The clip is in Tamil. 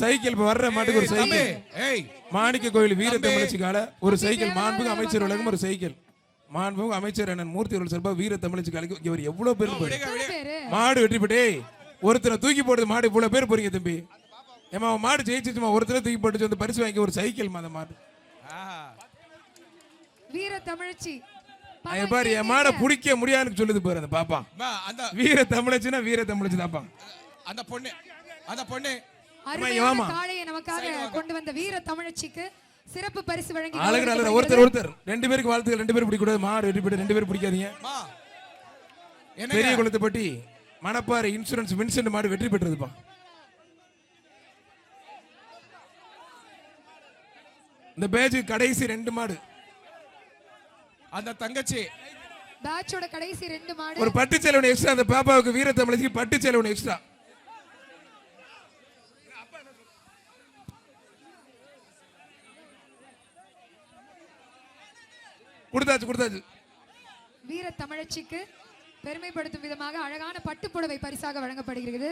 சைக்கிள் வர்ற மாட்டுக்கு ஒரு சைக்கிள். மாணிக்க கோயில் வீர தமிழச்சிக்கால ஒரு சைக்கிள். மாண்புமிகு அமைச்சர் உலகம் ஒரு சைக்கிள். மாண்புமிகு அமைச்சர் அண்ணன் மூர்த்தி அவர்கள் சார்பா வீர தமிழச்சிக்காலுக்கு இவர் எவ்வளவு பேர் மாடு வெற்றி பெற்றே ஒருத்தரை தூக்கி போடுறது. மாடு இவ்வளவு பேர் போறீங்க தம்பி. ஏமா மாடு ஜெயிச்சுமா ஒருத்தரை தூக்கி போட்டு வந்து பரிசு வாங்கி ஒரு சைக்கிள் மாத மாடு வீர தமிழச்சி பாரு. என் மாடை பிடிக்க முடியாதுன்னு சொல்லுது பாரு அந்த பாப்பா. வீர தமிழச்சினா வீர தமிழச்சி தாப்பா அந்த பொண்ணு. அந்த பொண்ணு காளையை நமக்காக கொண்டு வந்த வீர தமிழச்சிக்கு சிறப்பு பரிசு வழங்கி ஒருத்தர் ரெண்டு பேருக்கு வாழ்த்துக்கள். ரெண்டு பேரும் பிடிக்க கூடாது. மாடு வெற்றி பெற்று ரெண்டு பேரும் பிடிக்காதீங்க. பெரிய குளத்துப்பட்டி மணப்பாறை இன்சூரன்ஸ் வின்சென்ட் மாடு வெற்றி பெற்றதுப்பா. இந்த பேட்ச் கடைசி ரெண்டு மாடு. அந்த தங்கச்சி பேட்சோட கடைசி ரெண்டு மாடு. ஒரு பட்டு சேலை எக்ஸ்ட்ரா அந்த பாப்பாவுக்கு வீர தமிழச்சிக்கு பட்டு சேலை எக்ஸ்ட்ரா. கொடுத்தாச்சு. வீர தமிழச்சிக்கு பெருமைப்படுத்தும் விதமாக அழகான பட்டு புடவை பரிசாக வழங்கப்படுகிறது.